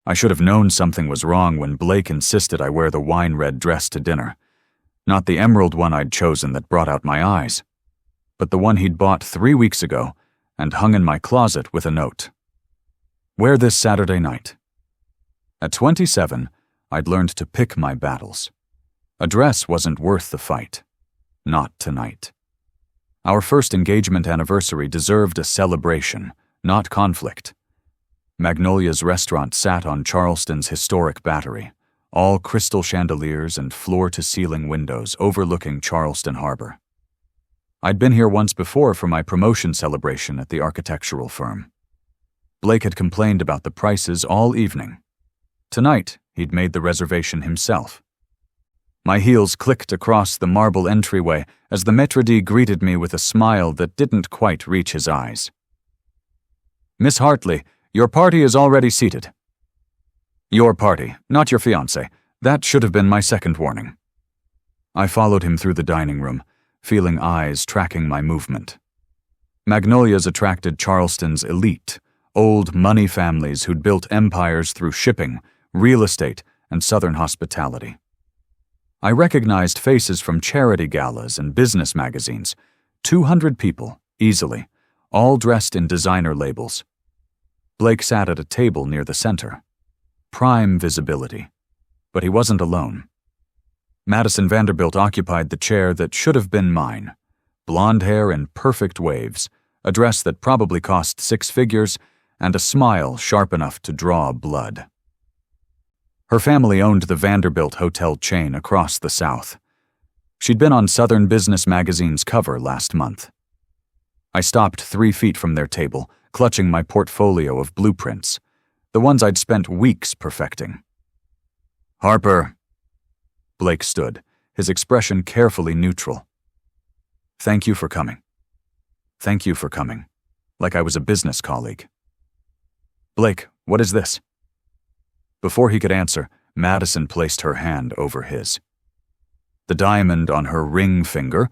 I should have known something was wrong when Blake insisted I wear the wine-red dress to dinner. Not the emerald one I'd chosen that brought out my eyes, but the one he'd bought 3 weeks ago and hung in my closet with a note. Wear this Saturday night. At 27, I'd learned to pick my battles. A dress wasn't worth the fight. Not tonight. Our first engagement anniversary deserved a celebration, not conflict. Magnolia's restaurant sat on Charleston's historic Battery, all crystal chandeliers and floor-to-ceiling windows overlooking Charleston Harbor. I'd been here once before for my promotion celebration at the architectural firm. Blake had complained about the prices all evening. Tonight, he'd made the reservation himself. My heels clicked across the marble entryway as the maître d' greeted me with a smile that didn't quite reach his eyes. "Miss Hartley, your party is already seated." "Your party, not your fiancé. That should have been my second warning." I followed him through the dining room, feeling eyes tracking my movement. Magnolia's attracted Charleston's elite, old money families who'd built empires through shipping, real estate, and Southern hospitality. I recognized faces from charity galas and business magazines. 200 people, easily, all dressed in designer labels. Blake sat at a table near the center. Prime visibility. But he wasn't alone. Madison Vanderbilt occupied the chair that should have been mine. Blonde hair in perfect waves, a dress that probably cost 6 figures, and a smile sharp enough to draw blood. Her family owned the Vanderbilt hotel chain across the South. She'd been on Southern Business Magazine's cover last month. I stopped 3 feet from their table, clutching my portfolio of blueprints, the ones I'd spent weeks perfecting. "Harper." Blake stood, his expression carefully neutral. "Thank you for coming." "Thank you for coming," like I was a business colleague. "Blake, what is this?" Before he could answer, Madison placed her hand over his. The diamond on her ring finger,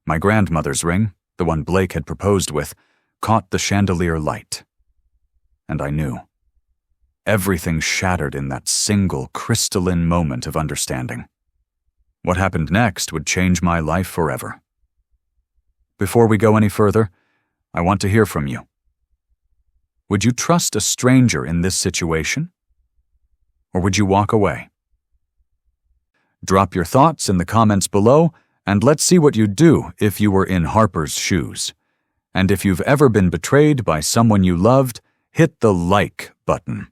my grandmother's ring, the one Blake had proposed with, caught the chandelier light. And I knew. Everything shattered in that single crystalline moment of understanding. What happened next would change my life forever. Before we go any further, I want to hear from you. Would you trust a stranger in this situation? Or would you walk away? Drop your thoughts in the comments below, and let's see what you'd do if you were in Harper's shoes. And if you've ever been betrayed by someone you loved, hit the like button.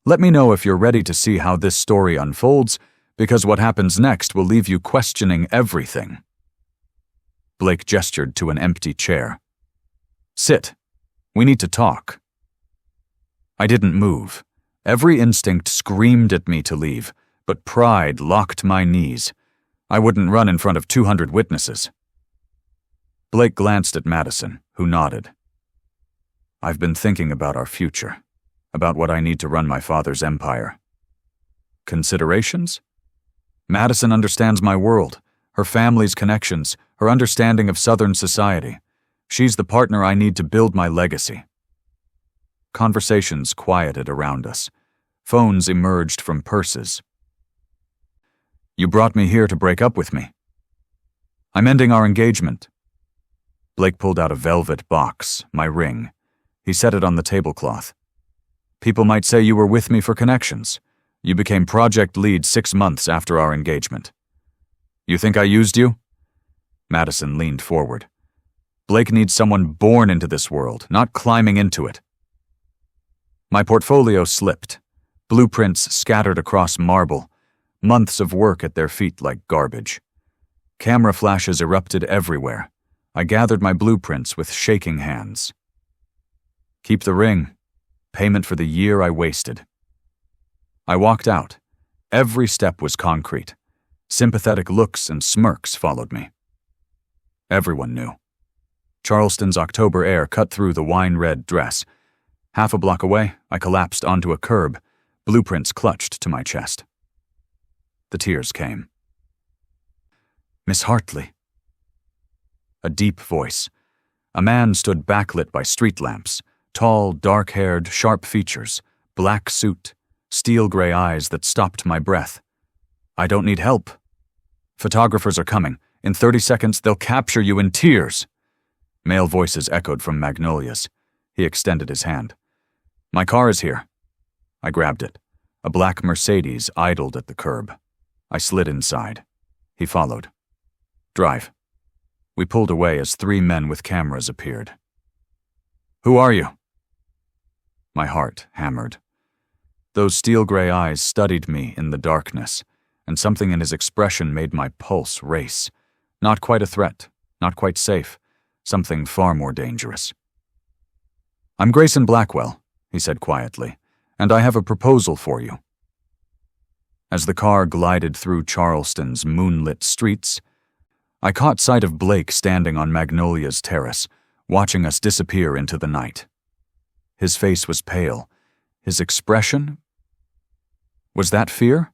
Let me know if you're ready to see how this story unfolds, because what happens next will leave you questioning everything. Blake gestured to an empty chair. "Sit. We need to talk." I didn't move. Every instinct screamed at me to leave, but pride locked my knees. I wouldn't run in front of 200 witnesses. Blake glanced at Madison, who nodded. "I've been thinking about our future, about what I need to run my father's empire." "Considerations?" "Madison understands my world, her family's connections, her understanding of Southern society. She's the partner I need to build my legacy." Conversations quieted around us. Phones emerged from purses. "You brought me here to break up with me." "I'm ending our engagement." Blake pulled out a velvet box, my ring. He set it on the tablecloth. "People might say you were with me for connections. You became project lead 6 months after our engagement. You think I used you?" Madison leaned forward. "Blake needs someone born into this world, not climbing into it." My portfolio slipped. Blueprints scattered across marble, months of work at their feet like garbage. Camera flashes erupted everywhere. I gathered my blueprints with shaking hands. "Keep the ring. Payment for the year I wasted." I walked out. Every step was concrete. Sympathetic looks and smirks followed me. Everyone knew. Charleston's October air cut through the wine-red dress. Half a block away, I collapsed onto a curb, blueprints clutched to my chest. The tears came. "Miss Hartley." A deep voice. A man stood backlit by street lamps, tall, dark-haired, sharp features, black suit, steel gray eyes that stopped my breath. "I don't need help. Photographers are coming. In 30 seconds, they'll capture you in tears." Male voices echoed from Magnolia's. He extended his hand. "My car is here." I grabbed it. A black Mercedes idled at the curb. I slid inside. He followed. "Drive." We pulled away as 3 men with cameras appeared. "Who are you?" My heart hammered. Those steel gray eyes studied me in the darkness, and something in his expression made my pulse race. Not quite a threat, not quite safe, something far more dangerous. "I'm Grayson Blackwell," he said quietly, "and I have a proposal for you." As the car glided through Charleston's moonlit streets, I caught sight of Blake standing on Magnolia's terrace, watching us disappear into the night. His face was pale. His expression? Was that fear?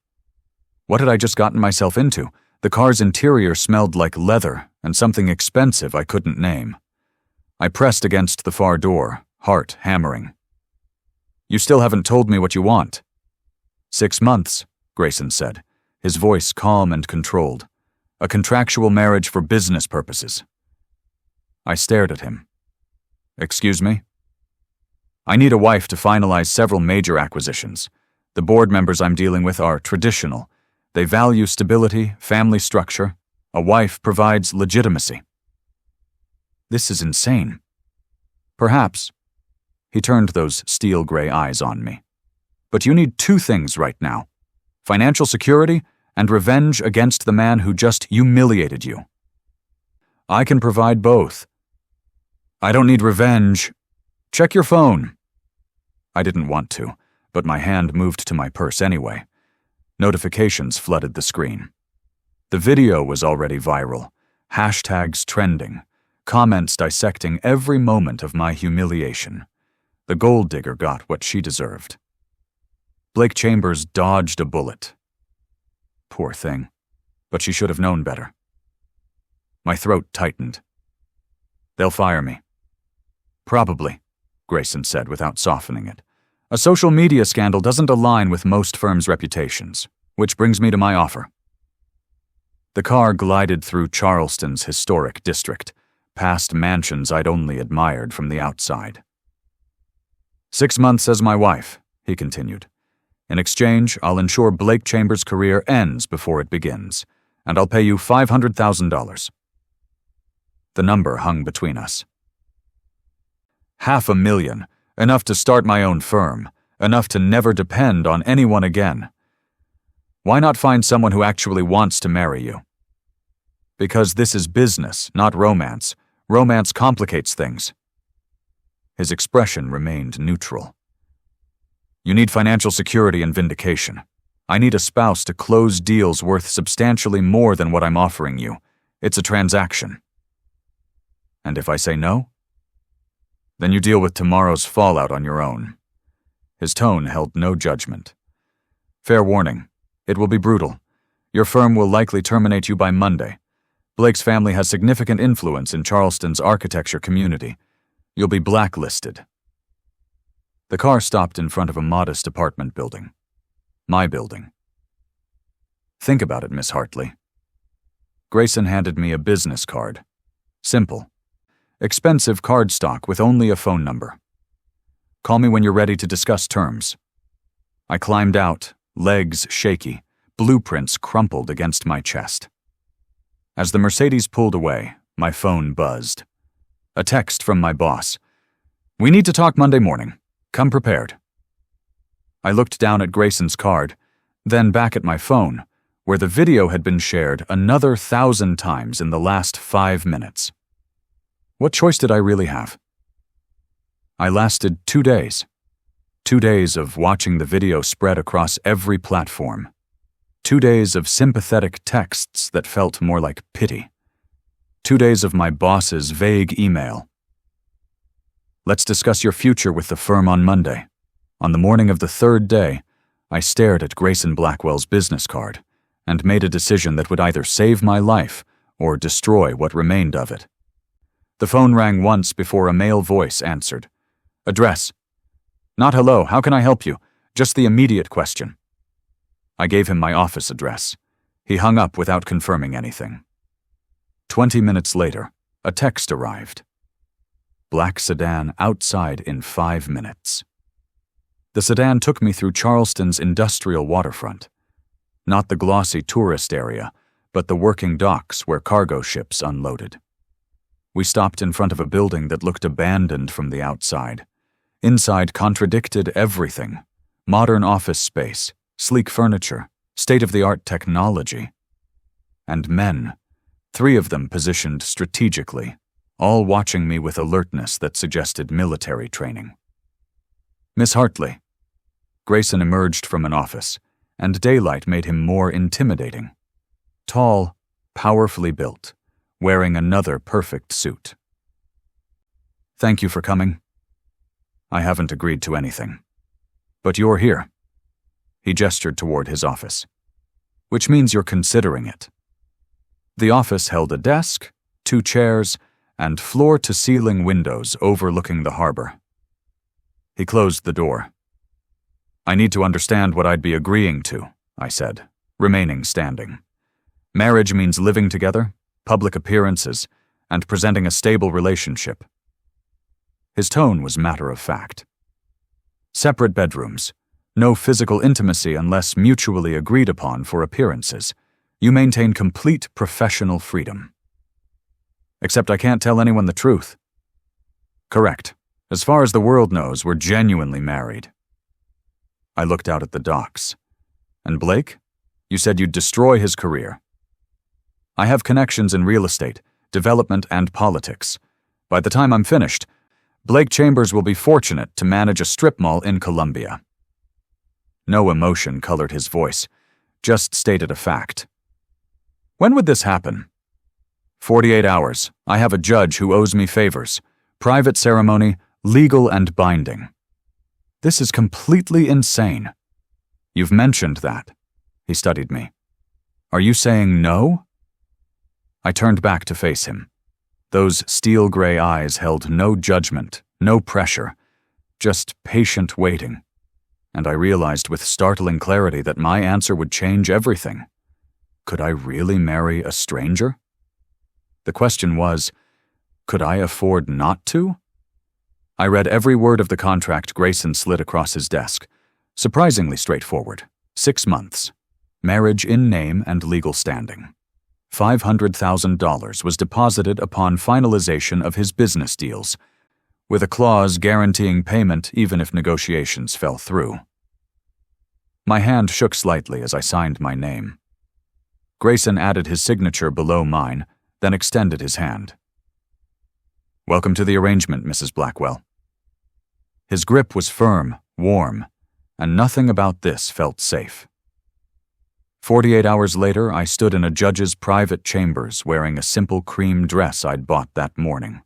What had I just gotten myself into? The car's interior smelled like leather and something expensive I couldn't name. I pressed against the far door, heart hammering. "You still haven't told me what you want." "6 months," Grayson said, his voice calm and controlled. "A contractual marriage for business purposes." I stared at him. "Excuse me?" "I need a wife to finalize several major acquisitions. The board members I'm dealing with are traditional. They value stability, family structure. A wife provides legitimacy." This is insane. Perhaps. He turned those steel gray eyes on me. "But you need 2 things right now: financial security and revenge against the man who just humiliated you." "I can provide both." "I don't need revenge." "Check your phone." I didn't want to, but my hand moved to my purse anyway. Notifications flooded the screen. The video was already viral, hashtags trending, comments dissecting every moment of my humiliation. The gold digger got what she deserved. Blake Chambers dodged a bullet. Poor thing, but she should have known better. My throat tightened. "They'll fire me." "Probably," Grayson said without softening it. "A social media scandal doesn't align with most firms' reputations, which brings me to my offer." The car glided through Charleston's historic district, past mansions I'd only admired from the outside. "6 months as my wife," he continued. "In exchange, I'll ensure Blake Chambers' career ends before it begins, and I'll pay you $500,000. The number hung between us. $500,000, enough to start my own firm, enough to never depend on anyone again. Why not find someone who actually wants to marry you? Because this is business, not romance. Romance complicates things." His expression remained neutral. "You need financial security and vindication. I need a spouse to close deals worth substantially more than what I'm offering you. It's a transaction." "And if I say no?" "Then you deal with tomorrow's fallout on your own." His tone held no judgment. "Fair warning. It will be brutal. Your firm will likely terminate you by Monday. Blake's family has significant influence in Charleston's architecture community. You'll be blacklisted." The car stopped in front of a modest apartment building. My building. "Think about it, Miss Hartley." Grayson handed me a business card. Simple. Expensive cardstock with only a phone number. "Call me when you're ready to discuss terms." I climbed out, legs shaky, blueprints crumpled against my chest. As the Mercedes pulled away, my phone buzzed. A text from my boss. "We need to talk Monday morning. Come prepared." I looked down at Grayson's card, then back at my phone, where the video had been shared another 1,000 times in the last 5 minutes. What choice did I really have? I lasted 2 days. 2 days of watching the video spread across every platform. 2 days of sympathetic texts that felt more like pity. 2 days of my boss's vague email. "Let's discuss your future with the firm on Monday." On the morning of the 3rd day, I stared at Grayson Blackwell's business card and made a decision that would either save my life or destroy what remained of it. The phone rang once before a male voice answered. "Address." "Not hello, how can I help you? Just the immediate question. I gave him my office address. He hung up without confirming anything. 20 minutes later, a text arrived. Black sedan outside in 5 minutes. The sedan took me through Charleston's industrial waterfront. Not the glossy tourist area, but the working docks where cargo ships unloaded. We stopped in front of a building that looked abandoned from the outside. Inside contradicted everything. Modern office space, sleek furniture, state-of-the-art technology. And men, 3 of them positioned strategically, all watching me with alertness that suggested military training. Miss Hartley. Grayson emerged from an office, and daylight made him more intimidating. Tall, powerfully built, wearing another perfect suit. Thank you for coming. I haven't agreed to anything. But you're here. He gestured toward his office. Which means you're considering it. The office held a desk, 2 chairs, and floor-to-ceiling windows overlooking the harbor. He closed the door. I need to understand what I'd be agreeing to, I said, remaining standing. Marriage means living together, public appearances, and presenting a stable relationship. His tone was matter-of-fact. Separate bedrooms, no physical intimacy unless mutually agreed upon for appearances. You maintain complete professional freedom. Except I can't tell anyone the truth. Correct. As far as the world knows, we're genuinely married. I looked out at the docks. And Blake? You said you'd destroy his career. I have connections in real estate, development, and politics. By the time I'm finished, Blake Chambers will be fortunate to manage a strip mall in Colombia. No emotion colored his voice, just stated a fact. When would this happen? 48 hours. I have a judge who owes me favors. Private ceremony, legal and binding. This is completely insane. You've mentioned that. He studied me. Are you saying no? I turned back to face him. Those steel-gray eyes held no judgment, no pressure, just patient waiting. And I realized with startling clarity that my answer would change everything. Could I really marry a stranger? The question was, could I afford not to? I read every word of the contract Grayson slid across his desk. Surprisingly straightforward. 6 months. Marriage in name and legal standing. $500,000 was deposited upon finalization of his business deals, with a clause guaranteeing payment even if negotiations fell through. My hand shook slightly as I signed my name. Grayson added his signature below mine, then extended his hand. Welcome to the arrangement, Mrs. Blackwell. His grip was firm, warm, and nothing about this felt safe. 48 hours later, I stood in a judge's private chambers wearing a simple cream dress I'd bought that morning.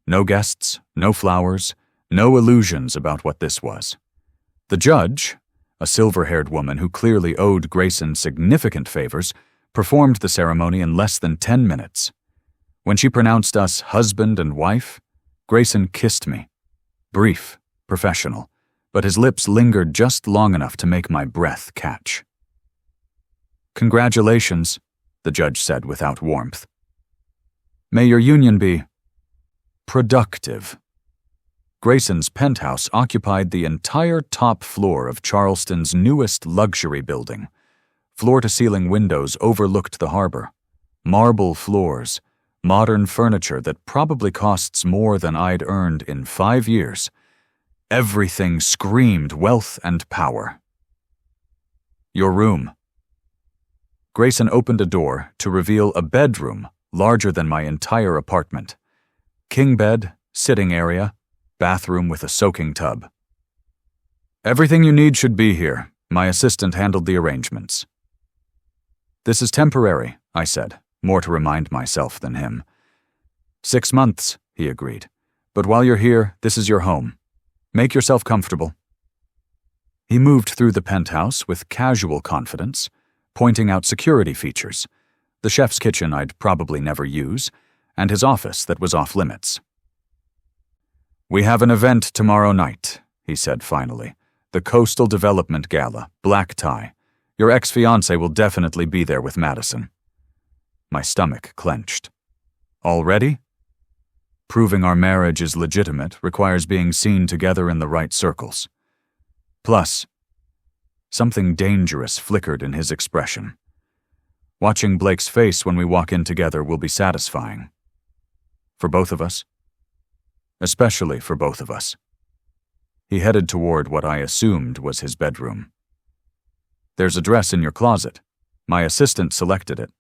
No guests, no flowers, no illusions about what this was. The judge, a silver-haired woman who clearly owed Grayson significant favors, performed the ceremony in less than 10 minutes. When she pronounced us husband and wife, Grayson kissed me. Brief, professional, but his lips lingered just long enough to make my breath catch. Congratulations, the judge said without warmth. May your union be productive. Grayson's penthouse occupied the entire top floor of Charleston's newest luxury building. Floor-to-ceiling windows overlooked the harbor. Marble floors, modern furniture that probably costs more than I'd earned in 5 years. Everything screamed wealth and power. Your room. Grayson opened a door to reveal a bedroom larger than my entire apartment. King bed, sitting area, bathroom with a soaking tub. Everything you need should be here. My assistant handled the arrangements. This is temporary, I said, more to remind myself than him. 6 months, he agreed. But while you're here, this is your home. Make yourself comfortable. He moved through the penthouse with casual confidence, pointing out security features, the chef's kitchen I'd probably never use, and his office that was off limits. We have an event tomorrow night, he said finally, The Coastal Development Gala, black tie. Your ex-fiancé will definitely be there with Madison. My stomach clenched. Already? Proving our marriage is legitimate requires being seen together in the right circles. Plus, something dangerous flickered in his expression. Watching Blake's face when we walk in together will be satisfying. For both of us. Especially for both of us. He headed toward what I assumed was his bedroom. There's a dress in your closet. My assistant selected it.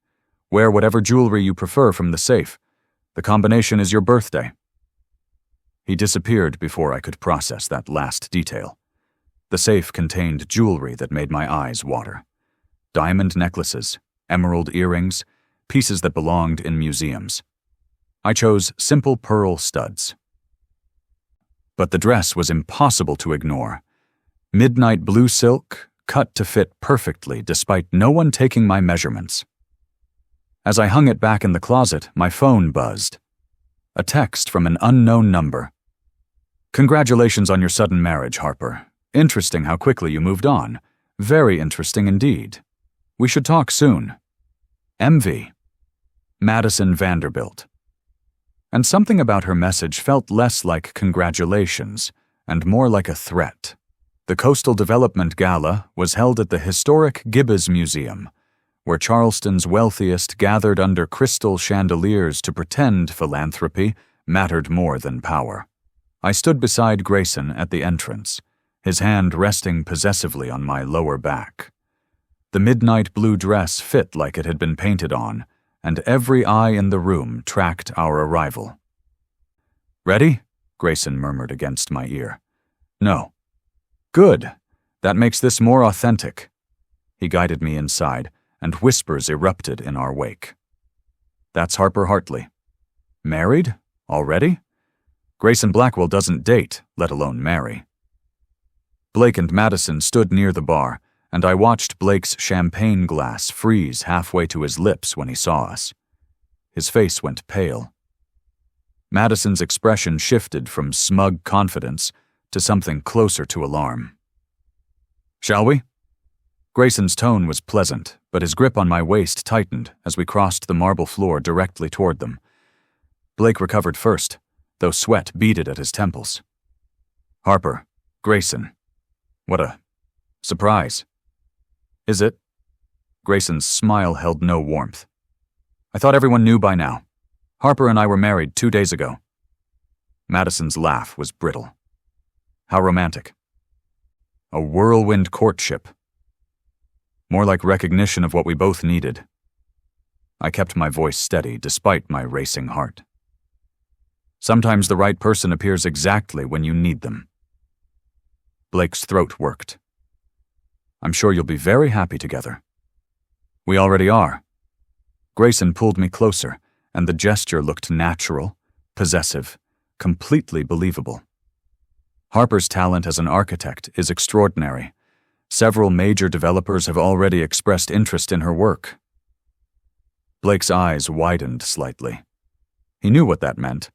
Wear whatever jewelry you prefer from the safe. The combination is your birthday. He disappeared before I could process that last detail. The safe contained jewelry that made my eyes water. Diamond necklaces, emerald earrings, pieces that belonged in museums. I chose simple pearl studs. But the dress was impossible to ignore. Midnight blue silk, cut to fit perfectly despite no one taking my measurements. As I hung it back in the closet, my phone buzzed. A text from an unknown number. Congratulations on your sudden marriage, Harper. Interesting how quickly you moved on. Very interesting indeed. We should talk soon. MV. Madison Vanderbilt. And something about her message felt less like congratulations and more like a threat. The Coastal Development Gala was held at the historic Gibbes Museum, where Charleston's wealthiest gathered under crystal chandeliers to pretend philanthropy mattered more than power. I stood beside Grayson at the entrance, his hand resting possessively on my lower back. The midnight blue dress fit like it had been painted on, and every eye in the room tracked our arrival. Ready? Grayson murmured against my ear. No. Good. That makes this more authentic. He guided me inside, and whispers erupted in our wake. That's Harper Hartley. Married? Already? Grayson Blackwell doesn't date, let alone marry. Blake and Madison stood near the bar, and I watched Blake's champagne glass freeze halfway to his lips when he saw us. His face went pale. Madison's expression shifted from smug confidence to something closer to alarm. Shall we? Grayson's tone was pleasant, but his grip on my waist tightened as we crossed the marble floor directly toward them. Blake recovered first, though sweat beaded at his temples. Harper, Grayson. What a surprise. Is it? Grayson's smile held no warmth. I thought everyone knew by now. Harper and I were married 2 days ago. Madison's laugh was brittle. How romantic. A whirlwind courtship. More like recognition of what we both needed. I kept my voice steady despite my racing heart. Sometimes the right person appears exactly when you need them. Blake's throat worked. I'm sure you'll be very happy together. We already are. Grayson pulled me closer, and the gesture looked natural, possessive, completely believable. Harper's talent as an architect is extraordinary. Several major developers have already expressed interest in her work. Blake's eyes widened slightly. He knew what that meant.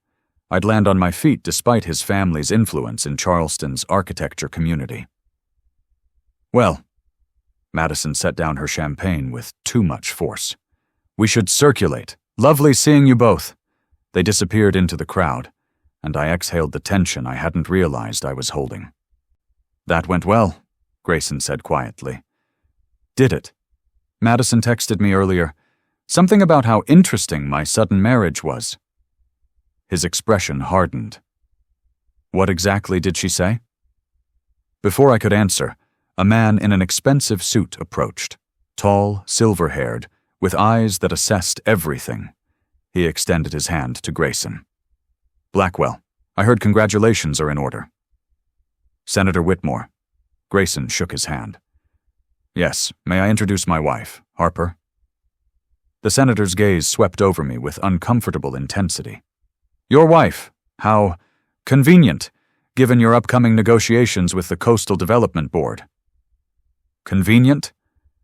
I'd land on my feet despite his family's influence in Charleston's architecture community. Well, Madison set down her champagne with too much force. We should circulate. Lovely seeing you both. They disappeared into the crowd, and I exhaled the tension I hadn't realized I was holding. That went well, Grayson said quietly. Did it? Madison texted me earlier. Something about how interesting my sudden marriage was. His expression hardened. What exactly did she say? Before I could answer, a man in an expensive suit approached, tall, silver-haired, with eyes that assessed everything. He extended his hand to Grayson. Blackwell, I heard congratulations are in order. Senator Whitmore. Grayson shook his hand. Yes, may I introduce my wife, Harper? The senator's gaze swept over me with uncomfortable intensity. Your wife. How convenient, given your upcoming negotiations with the Coastal Development Board. Convenient?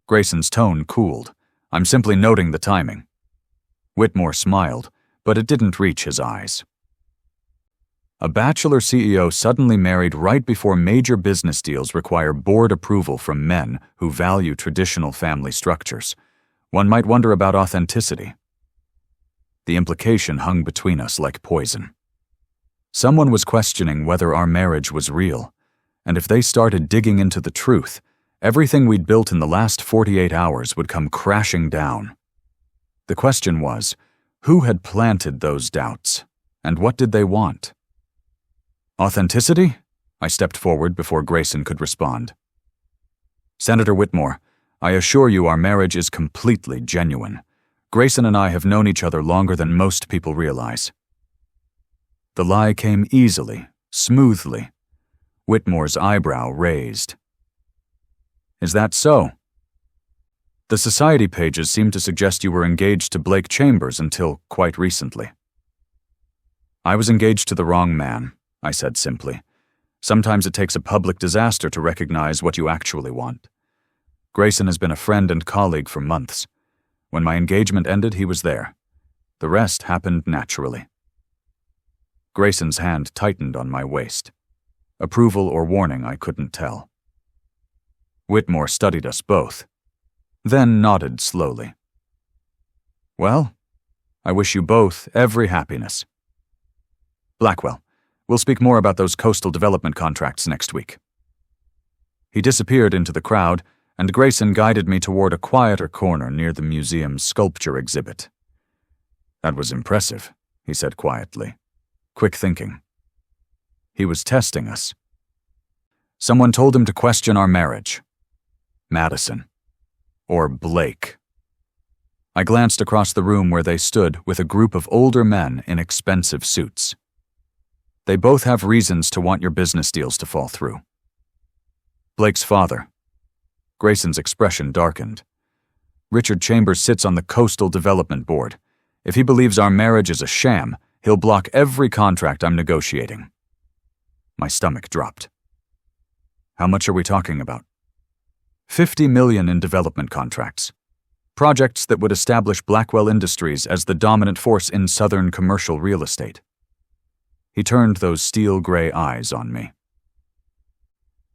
Grayson's tone cooled. I'm simply noting the timing. Whitmore smiled, but it didn't reach his eyes. A bachelor CEO suddenly married right before major business deals require board approval from men who value traditional family structures. One might wonder about authenticity. The implication hung between us like poison. Someone was questioning whether our marriage was real, and if they started digging into the truth, everything we'd built in the last 48 hours would come crashing down. The question was, who had planted those doubts, and what did they want? Authenticity? I stepped forward before Grayson could respond. Senator Whitmore, I assure you our marriage is completely genuine. Grayson and I have known each other longer than most people realize. The lie came easily, smoothly. Whitmore's eyebrow raised. Is that so? The society pages seem to suggest you were engaged to Blake Chambers until quite recently. I was engaged to the wrong man, I said simply. Sometimes it takes a public disaster to recognize what you actually want. Grayson has been a friend and colleague for months. When my engagement ended, he was there. The rest happened naturally. Grayson's hand tightened on my waist. Approval or warning, I couldn't tell. Whitmore studied us both, then nodded slowly. Well, I wish you both every happiness. Blackwell, we'll speak more about those coastal development contracts next week. He disappeared into the crowd, and Grayson guided me toward a quieter corner near the museum's sculpture exhibit. That was impressive, he said quietly. Quick thinking. He was testing us. Someone told him to question our marriage. Madison. Or Blake. I glanced across the room where they stood with a group of older men in expensive suits. They both have reasons to want your business deals to fall through. Blake's father. Grayson's expression darkened. Richard Chambers sits on the Coastal Development Board. If he believes our marriage is a sham, he'll block every contract I'm negotiating. My stomach dropped. How much are we talking about? $50 million in development contracts. Projects that would establish Blackwell Industries as the dominant force in Southern commercial real estate. He turned those steel-gray eyes on me.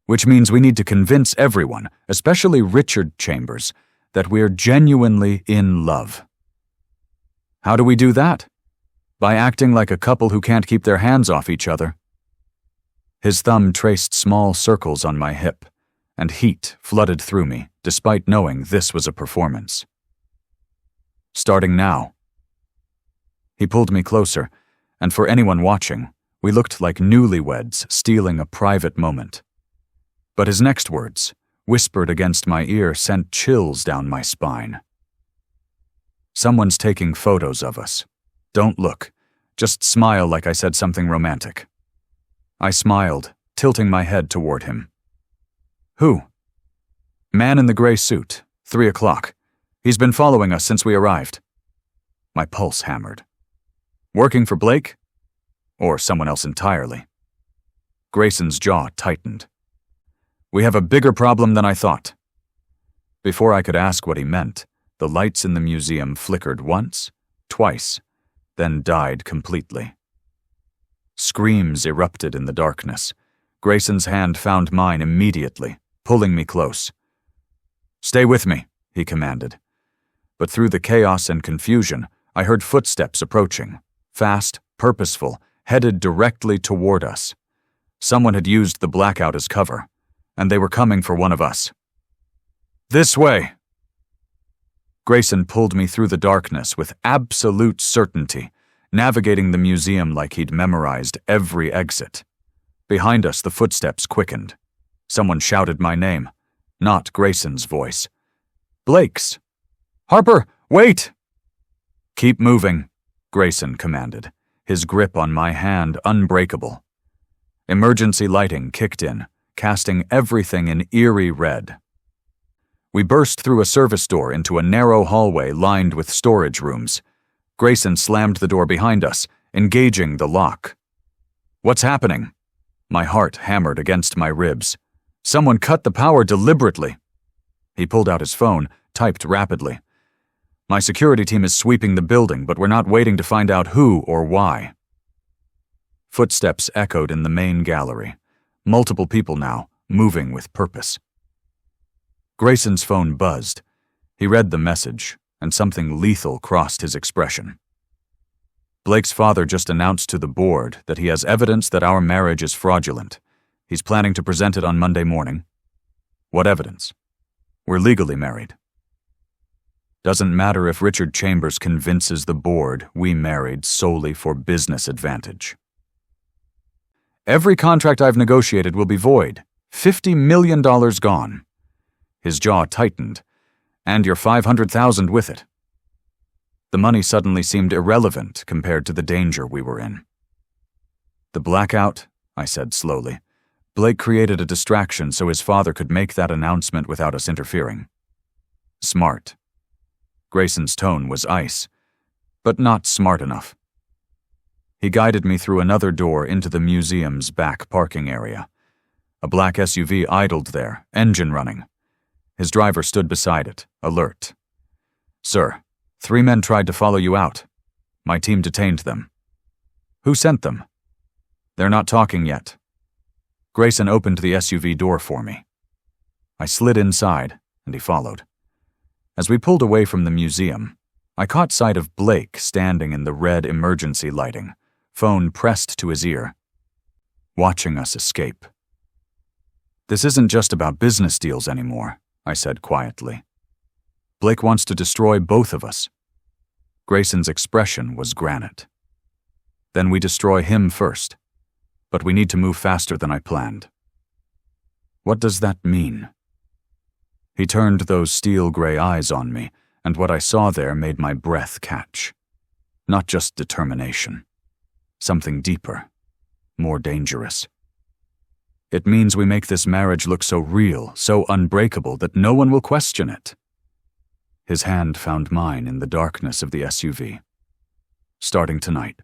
Which means we need to convince everyone, especially Richard Chambers, that we're genuinely in love. How do we do that? By acting like a couple who can't keep their hands off each other. His thumb traced small circles on my hip, and heat flooded through me, despite knowing this was a performance. Starting now. He pulled me closer, and for anyone watching, we looked like newlyweds stealing a private moment. But his next words, whispered against my ear, sent chills down my spine. Someone's taking photos of us. Don't look. Just smile like I said something romantic. I smiled, tilting my head toward him. Who? Man in the gray suit, 3 o'clock. He's been following us since we arrived. My pulse hammered. Working for Blake? Or someone else entirely? Grayson's jaw tightened. We have a bigger problem than I thought. Before I could ask what he meant, the lights in the museum flickered once, twice, then died completely. Screams erupted in the darkness. Grayson's hand found mine immediately, pulling me close. Stay with me, he commanded. But through the chaos and confusion, I heard footsteps approaching, fast, purposeful, headed directly toward us. Someone had used the blackout as cover, and they were coming for one of us. This way! Grayson pulled me through the darkness with absolute certainty, navigating the museum like he'd memorized every exit. Behind us, the footsteps quickened. Someone shouted my name, not Grayson's voice. Blake's. Harper, wait! Keep moving, Grayson commanded, his grip on my hand unbreakable. Emergency lighting kicked in, casting everything in eerie red. We burst through a service door into a narrow hallway lined with storage rooms. Grayson slammed the door behind us, engaging the lock. What's happening? My heart hammered against my ribs. Someone cut the power deliberately. He pulled out his phone, typed rapidly. My security team is sweeping the building, but we're not waiting to find out who or why. Footsteps echoed in the main gallery. Multiple people now, moving with purpose. Grayson's phone buzzed. He read the message, and something lethal crossed his expression. Blake's father just announced to the board that he has evidence that our marriage is fraudulent. He's planning to present it on Monday morning. What evidence? We're legally married. Doesn't matter if Richard Chambers convinces the board we married solely for business advantage. Every contract I've negotiated will be void. $50 million gone. His jaw tightened, and your $500,000 with it. The money suddenly seemed irrelevant compared to the danger we were in. The blackout, I said slowly. Blake created a distraction so his father could make that announcement without us interfering. Smart. Grayson's tone was ice, but not smart enough. He guided me through another door into the museum's back parking area. A black SUV idled there, engine running. His driver stood beside it, alert. "Sir, 3 men tried to follow you out. My team detained them." "Who sent them?" "They're not talking yet." Grayson opened the SUV door for me. I slid inside, and he followed. As we pulled away from the museum, I caught sight of Blake standing in the red emergency lighting, phone pressed to his ear, watching us escape. "This isn't just about business deals anymore," I said quietly. "Blake wants to destroy both of us." Grayson's expression was granite. "Then we destroy him first. But we need to move faster than I planned." "What does that mean?" He turned those steel-gray eyes on me, and what I saw there made my breath catch. Not just determination. Something deeper, more dangerous. "It means we make this marriage look so real, so unbreakable that no one will question it." His hand found mine in the darkness of the SUV. "Starting tonight."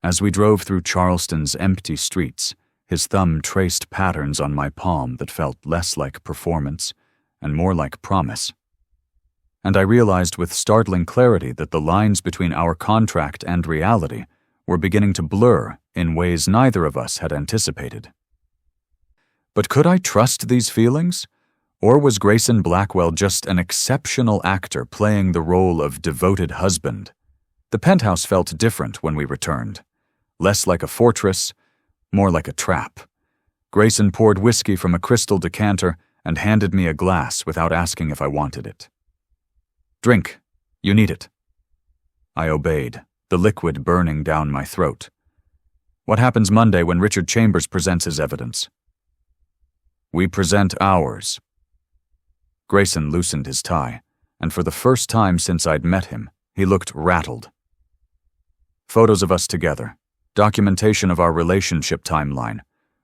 As we drove through Charleston's empty streets, his thumb traced patterns on my palm that felt less like performance and more like promise. And I realized with startling clarity that the lines between our contract and reality were beginning to blur in ways neither of us had anticipated. But could I trust these feelings? Or was Grayson Blackwell just an exceptional actor playing the role of devoted husband? The penthouse felt different when we returned. Less like a fortress, more like a trap. Grayson poured whiskey from a crystal decanter and handed me a glass without asking if I wanted it. "Drink. You need it." I obeyed, the liquid burning down my throat. "What happens Monday when Richard Chambers presents his evidence?" "We present ours." Grayson loosened his tie, and for the first time since I'd met him, he looked rattled. "Photos of us together. Documentation of our relationship timeline.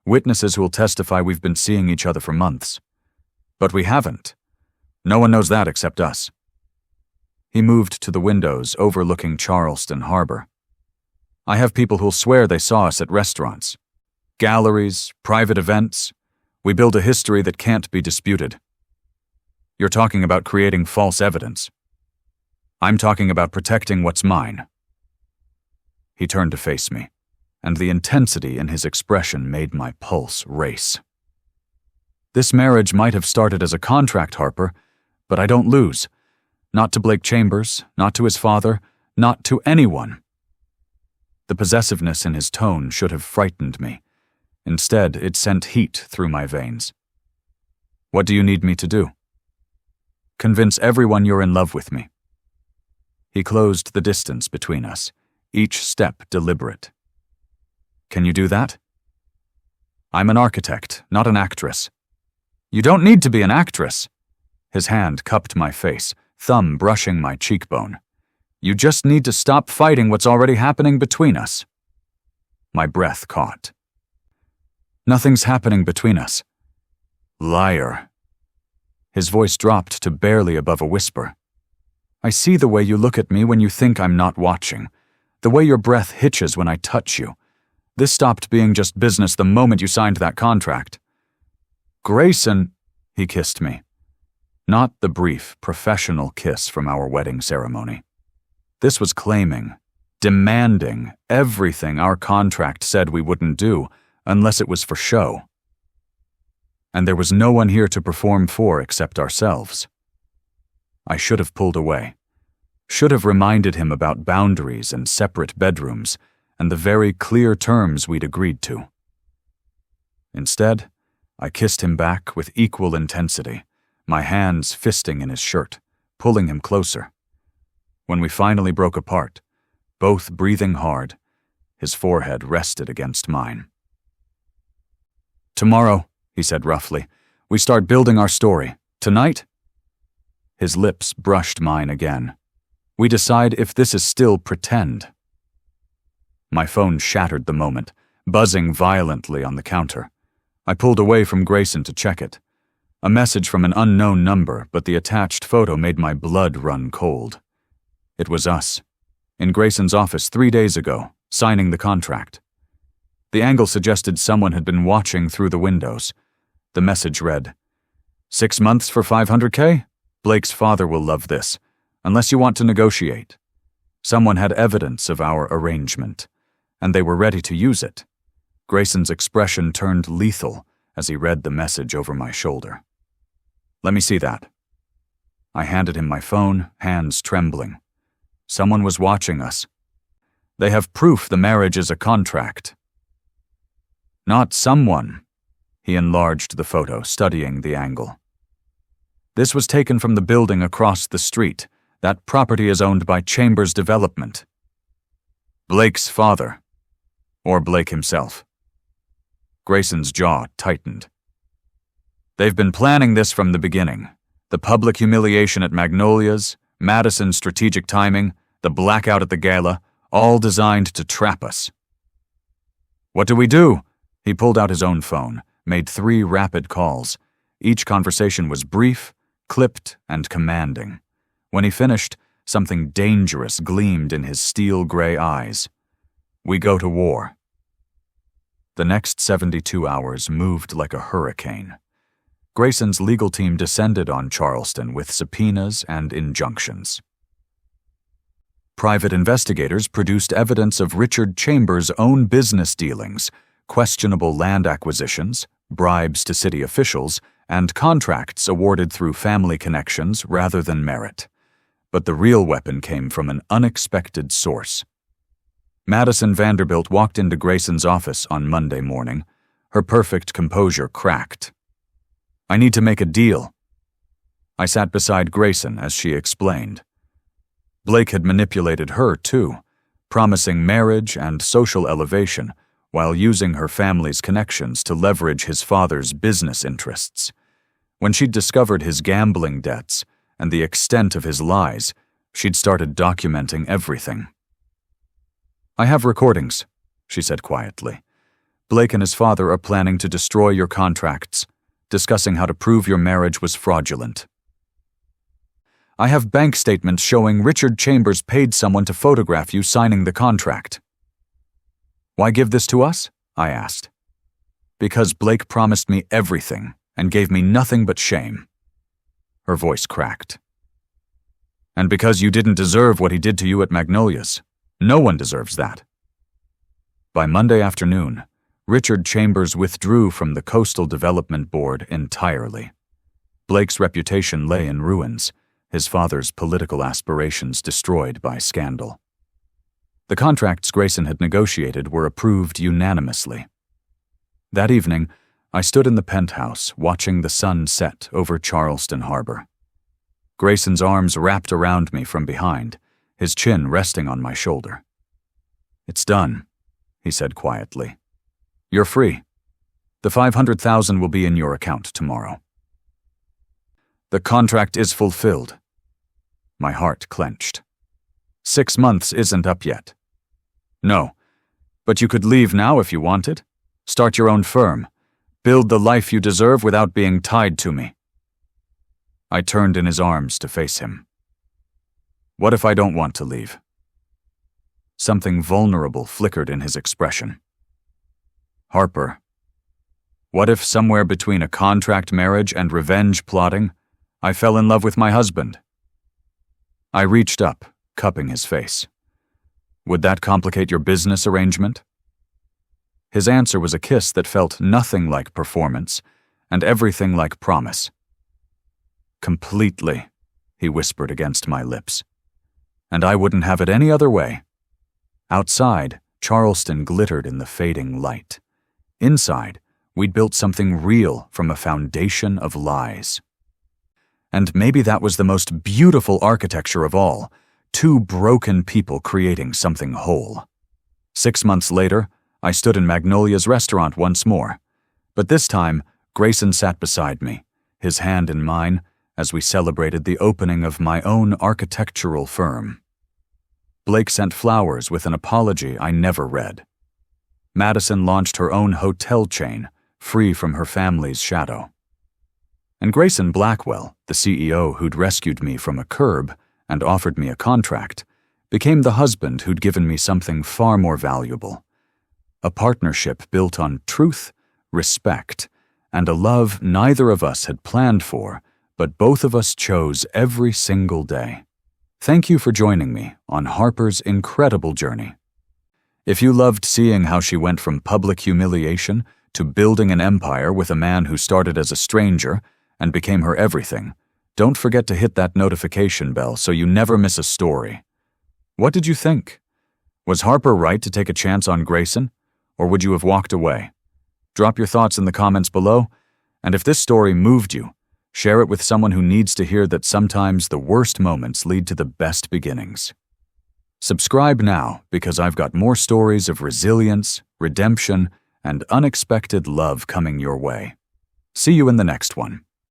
Witnesses who will testify we've been seeing each other for months. But we haven't. No one knows that except us." He moved to the windows overlooking Charleston Harbor. "I have people who'll swear they saw us at restaurants. Galleries, private events. We build a history that can't be disputed." "You're talking about creating false evidence." "I'm talking about protecting what's mine." He turned to face me, and the intensity in his expression made my pulse race. "This marriage might have started as a contract, Harper, but I don't lose. Not to Blake Chambers, not to his father, not to anyone." The possessiveness in his tone should have frightened me. Instead, it sent heat through my veins. "What do you need me to do?" "Convince everyone you're in love with me." He closed the distance between us, each step deliberate. "Can you do that?" "I'm an architect, not an actress." "You don't need to be an actress." His hand cupped my face, thumb brushing my cheekbone. "You just need to stop fighting what's already happening between us." My breath caught. "Nothing's happening between us." "Liar." His voice dropped to barely above a whisper. "I see the way you look at me when you think I'm not watching. The way your breath hitches when I touch you. This stopped being just business the moment you signed that contract." "Grayson," he kissed me. Not the brief, professional kiss from our wedding ceremony. This was claiming, demanding everything our contract said we wouldn't do unless it was for show. And there was no one here to perform for except ourselves. I should have pulled away. Should have reminded him about boundaries and separate bedrooms and the very clear terms we'd agreed to. Instead, I kissed him back with equal intensity, my hands fisting in his shirt, pulling him closer. When we finally broke apart, both breathing hard, his forehead rested against mine. "Tomorrow," he said roughly, "we start building our story. Tonight?" His lips brushed mine again. "We decide if this is still pretend." My phone shattered the moment, buzzing violently on the counter. I pulled away from Grayson to check it. A message from an unknown number, but the attached photo made my blood run cold. It was us, in Grayson's office 3 days ago, signing the contract. The angle suggested someone had been watching through the windows. The message read, "6 months for $500K? Blake's father will love this, unless you want to negotiate." Someone had evidence of our arrangement, and they were ready to use it. Grayson's expression turned lethal as he read the message over my shoulder. "Let me see that." I handed him my phone, hands trembling. Someone was watching us. "They have proof the marriage is a contract." "Not someone." He enlarged the photo, studying the angle. "This was taken from the building across the street. That property is owned by Chambers Development." "Blake's father. Or Blake himself." Grayson's jaw tightened. "They've been planning this from the beginning. The public humiliation at Magnolia's, Madison's strategic timing, the blackout at the gala, all designed to trap us." "What do we do?" He pulled out his own phone, made 3 rapid calls. Each conversation was brief, clipped, and commanding. When he finished, something dangerous gleamed in his steel-gray eyes. "We go to war." The next 72 hours moved like a hurricane. Grayson's legal team descended on Charleston with subpoenas and injunctions. Private investigators produced evidence of Richard Chambers' own business dealings, questionable land acquisitions, bribes to city officials, and contracts awarded through family connections rather than merit. But the real weapon came from an unexpected source. Madison Vanderbilt walked into Grayson's office on Monday morning. Her perfect composure cracked. "I need to make a deal." I sat beside Grayson as she explained. Blake had manipulated her, too, promising marriage and social elevation while using her family's connections to leverage his father's business interests. When she'd discovered his gambling debts and the extent of his lies, she'd started documenting everything. "I have recordings," she said quietly. "Blake and his father are planning to destroy your contracts, discussing how to prove your marriage was fraudulent. I have bank statements showing Richard Chambers paid someone to photograph you signing the contract." "Why give this to us?" I asked. "Because Blake promised me everything and gave me nothing but shame." Her voice cracked. "And because you didn't deserve what he did to you at Magnolia's. No one deserves that." By Monday afternoon, Richard Chambers withdrew from the Coastal Development Board entirely. Blake's reputation lay in ruins, his father's political aspirations destroyed by scandal. The contracts Grayson had negotiated were approved unanimously. That evening, I stood in the penthouse watching the sun set over Charleston Harbor. Grayson's arms wrapped around me from behind, his chin resting on my shoulder. "It's done," he said quietly. "You're free. The $500,000 will be in your account tomorrow." "The contract is fulfilled." My heart clenched. 6 months isn't up yet. "No, but you could leave now if you wanted. Start your own firm. Build the life you deserve without being tied to me." I turned in his arms to face him. "What if I don't want to leave?" Something vulnerable flickered in his expression. "Harper, what if somewhere between a contract marriage and revenge plotting, I fell in love with my husband?" I reached up, cupping his face. Would that complicate your business arrangement? His answer was a kiss that felt nothing like performance and everything like promise. Completely, he whispered against my lips. And I wouldn't have it any other way. Outside, Charleston glittered in the fading light. Inside, we'd built something real from a foundation of lies. And maybe that was the most beautiful architecture of all, two broken people creating something whole. 6 months later, I stood in Magnolia's restaurant once more, but this time, Grayson sat beside me, his hand in mine, as we celebrated the opening of my own architectural firm. Blake sent flowers with an apology I never read. Madison launched her own hotel chain, free from her family's shadow. And Grayson Blackwell, the CEO who'd rescued me from a curb and offered me a contract, became the husband who'd given me something far more valuable. A partnership built on truth, respect, and a love neither of us had planned for, but both of us chose every single day. Thank you for joining me on Harper's incredible journey. If you loved seeing how she went from public humiliation to building an empire with a man who started as a stranger and became her everything, don't forget to hit that notification bell so you never miss a story. What did you think? Was Harper right to take a chance on Grayson, or would you have walked away? Drop your thoughts in the comments below, and if this story moved you, share it with someone who needs to hear that sometimes the worst moments lead to the best beginnings. Subscribe now because I've got more stories of resilience, redemption, and unexpected love coming your way. See you in the next one.